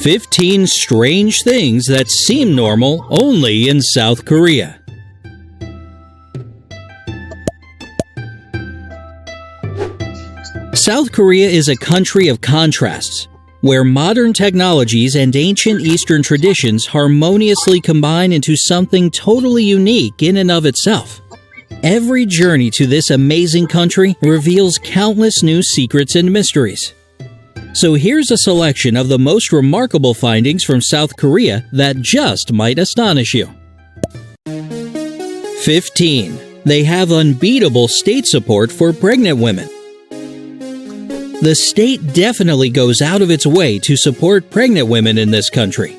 15 strange things that seem normal only in South Korea. South Korea is a country of contrasts, where modern technologies and ancient Eastern traditions harmoniously combine into something totally unique in and of itself. Every journey to this amazing country reveals countless new secrets and mysteries. So here's a selection of the most remarkable findings from South Korea that just might astonish you. 15. They have unbeatable state support for pregnant women. The state definitely goes out of its way to support pregnant women in this country.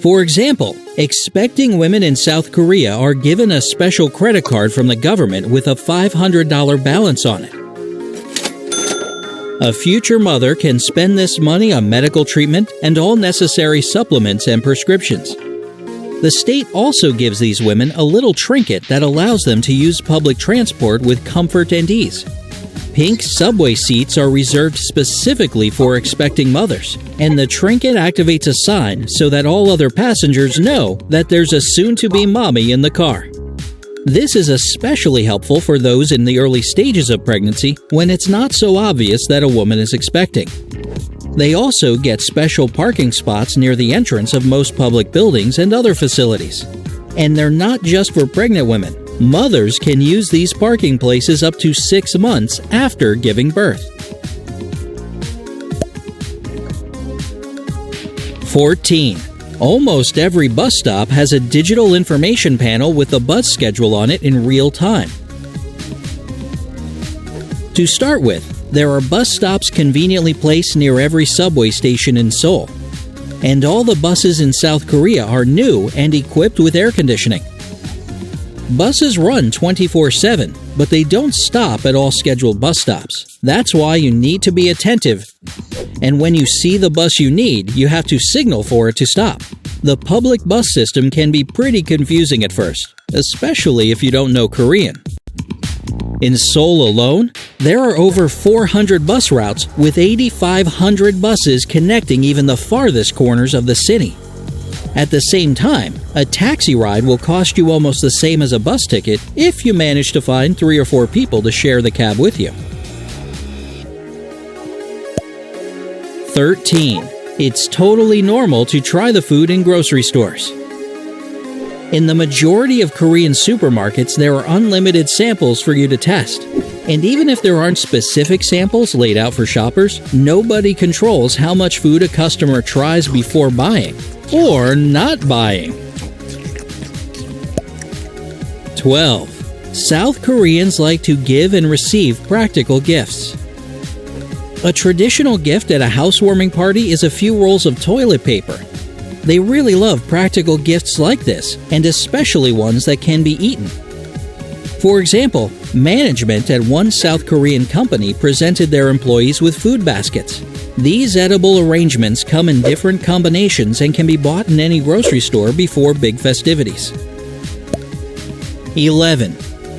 For example, expecting women in South Korea are given a special credit card from the government with a $500 balance on it. A future mother can spend this money on medical treatment and all necessary supplements and prescriptions. The state also gives these women a little trinket that allows them to use public transport with comfort and ease. Pink subway seats are reserved specifically for expecting mothers, and the trinket activates a sign so that all other passengers know that there's a soon-to-be mommy in the car. This is especially helpful for those in the early stages of pregnancy when it's not so obvious that a woman is expecting. They also get special parking spots near the entrance of most public buildings and other facilities. And they're not just for pregnant women. Mothers can use these parking places up to 6 months after giving birth. 14. Almost every bus stop has a digital information panel with the bus schedule on it in real time. To start with, there are bus stops conveniently placed near every subway station in Seoul. And all the buses in South Korea are new and equipped with air conditioning. Buses run 24/7, but they don't stop at all scheduled bus stops. That's why you need to be attentive. And when you see the bus you need, you have to signal for it to stop. The public bus system can be pretty confusing at first, especially if you don't know Korean. In Seoul alone, there are over 400 bus routes with 8,500 buses connecting even the farthest corners of the city. At the same time, a taxi ride will cost you almost the same as a bus ticket if you manage to find 3 or 4 people to share the cab with you. 13. It's totally normal to try the food in grocery stores. In the majority of Korean supermarkets, there are unlimited samples for you to test. And even if there aren't specific samples laid out for shoppers, nobody controls how much food a customer tries before buying. Or not buying. 12. South Koreans like to give and receive practical gifts. A traditional gift at a housewarming party is a few rolls of toilet paper. They really love practical gifts like this, and especially ones that can be eaten. For example, management at one South Korean company presented their employees with food baskets. These edible arrangements come in different combinations and can be bought in any grocery store before big festivities. 11.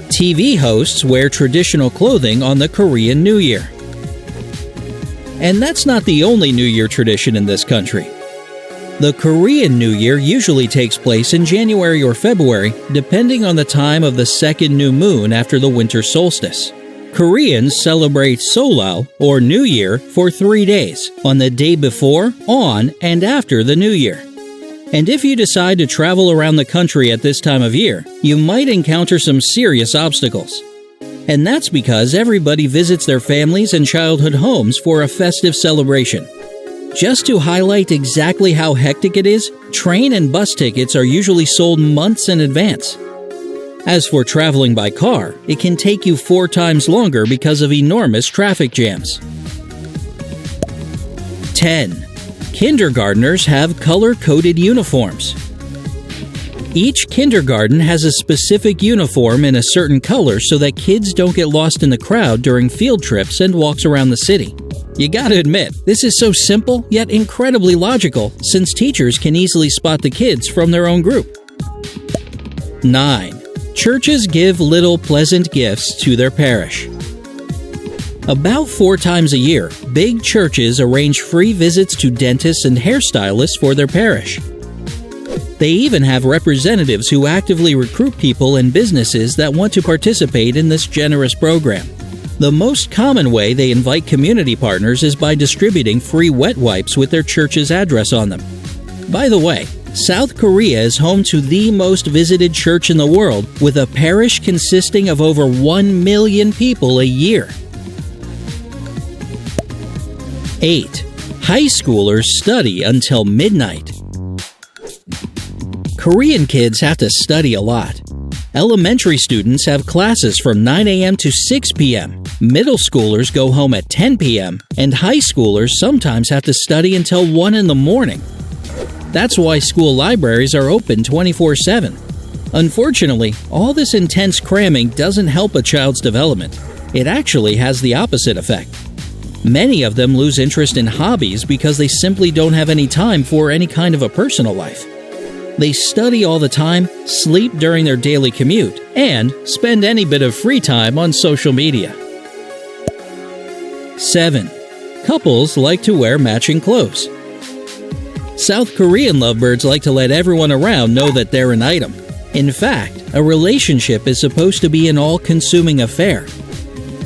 TV hosts wear traditional clothing on the Korean New Year. And that's not the only New Year tradition in this country. The Korean New Year usually takes place in January or February, depending on the time of the second new moon after the winter solstice. Koreans celebrate Seollal, or New Year, for 3 days, on the day before, on, and after the New Year. And if you decide to travel around the country at this time of year, you might encounter some serious obstacles. And that's because everybody visits their families and childhood homes for a festive celebration. Just to highlight exactly how hectic it is, train and bus tickets are usually sold months in advance. As for traveling by car, it can take you 4 times longer because of enormous traffic jams. 10. Kindergartners have color-coded uniforms. Each kindergarten has a specific uniform in a certain color so that kids don't get lost in the crowd during field trips and walks around the city. You gotta admit, this is so simple yet incredibly logical since teachers can easily spot the kids from their own group. 9. Churches give little pleasant gifts to their parish. About 4 times a year, big churches arrange free visits to dentists and hairstylists for their parish. They even have representatives who actively recruit people and businesses that want to participate in this generous program. The most common way they invite community partners is by distributing free wet wipes with their church's address on them. By the way, South Korea is home to the most visited church in the world, with a parish consisting of over 1 million people a year. 8. High schoolers study until midnight. Korean kids have to study a lot. Elementary students have classes from 9 a.m. to 6 p.m. Middle schoolers go home at 10 p.m. And high schoolers sometimes have to study until 1 in the morning. That's why school libraries are open 24/7. Unfortunately, all this intense cramming doesn't help a child's development. It actually has the opposite effect. Many of them lose interest in hobbies because they simply don't have any time for any kind of a personal life. They study all the time, sleep during their daily commute, and spend any bit of free time on social media. 7. Couples like to wear matching clothes. South Korean lovebirds like to let everyone around know that they're an item. In fact, a relationship is supposed to be an all-consuming affair.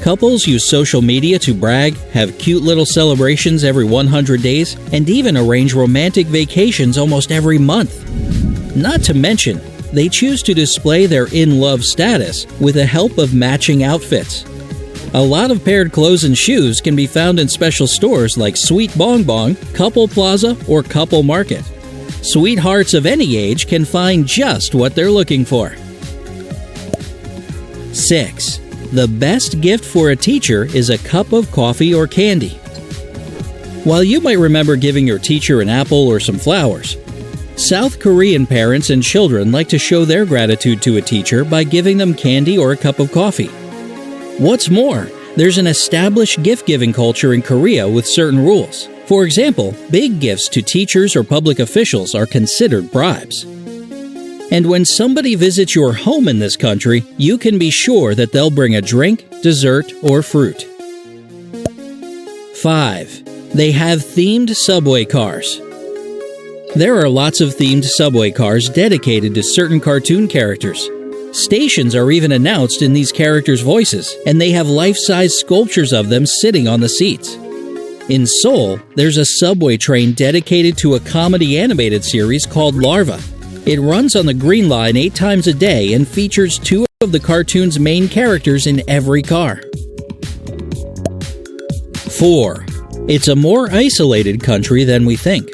Couples use social media to brag, have cute little celebrations every 100 days, and even arrange romantic vacations almost every month. Not to mention, they choose to display their in-love status with the help of matching outfits. A lot of paired clothes and shoes can be found in special stores like Sweet Bong Bong, Couple Plaza, or Couple Market. Sweethearts of any age can find just what they're looking for. 6. The best gift for a teacher is a cup of coffee or candy. While you might remember giving your teacher an apple or some flowers, South Korean parents and children like to show their gratitude to a teacher by giving them candy or a cup of coffee. What's more, there's an established gift-giving culture in Korea with certain rules. For example, big gifts to teachers or public officials are considered bribes. And when somebody visits your home in this country, you can be sure that they'll bring a drink, dessert, or fruit. 5. They have themed subway cars. There are lots of themed subway cars dedicated to certain cartoon characters. Stations are even announced in these characters' voices, and they have life-size sculptures of them sitting on the seats. In Seoul, there's a subway train dedicated to a comedy animated series called Larva. It runs on the Green Line 8 times a day and features 2 of the cartoon's main characters in every car. 4. It's a more isolated country than we think.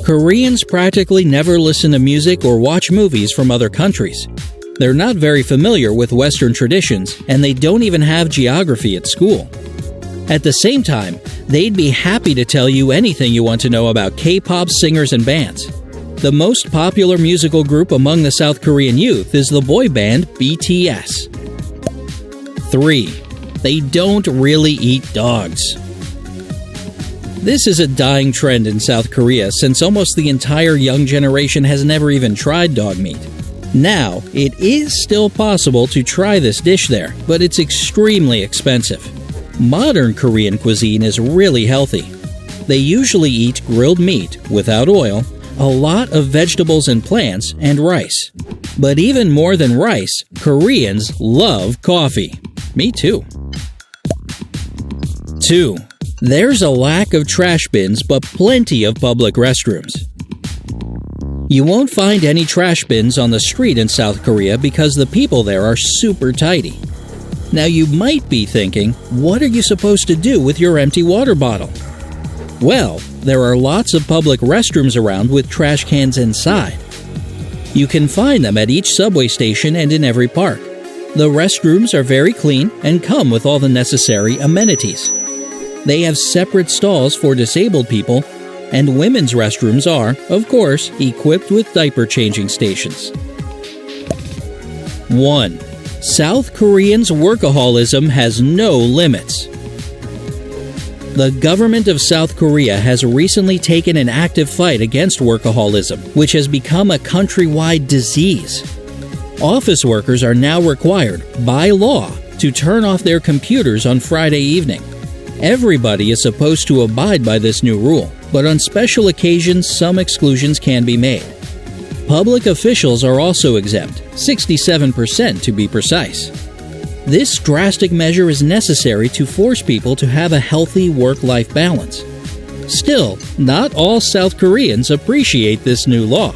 Koreans practically never listen to music or watch movies from other countries. They're not very familiar with Western traditions, and they don't even have geography at school. At the same time, they'd be happy to tell you anything you want to know about K-pop singers and bands. The most popular musical group among the South Korean youth is the boy band BTS. 3. They don't really eat dogs. This is a dying trend in South Korea since almost the entire young generation has never even tried dog meat. Now, it is still possible to try this dish there, but it's extremely expensive. Modern Korean cuisine is really healthy. They usually eat grilled meat without oil, a lot of vegetables and plants, and rice. But even more than rice, Koreans love coffee. Me too. 2. There's a lack of trash bins but plenty of public restrooms. You won't find any trash bins on the street in South Korea because the people there are super tidy. Now you might be thinking, what are you supposed to do with your empty water bottle? Well, there are lots of public restrooms around with trash cans inside. You can find them at each subway station and in every park. The restrooms are very clean and come with all the necessary amenities. They have separate stalls for disabled people, and women's restrooms are, of course, equipped with diaper changing stations. 1. South Koreans' workaholism has no limits. The government of South Korea has recently taken an active fight against workaholism, which has become a countrywide disease. Office workers are now required, by law, to turn off their computers on Friday evening. Everybody is supposed to abide by this new rule, but on special occasions some exclusions can be made. Public officials are also exempt, 67% to be precise. This drastic measure is necessary to force people to have a healthy work-life balance. Still, not all South Koreans appreciate this new law.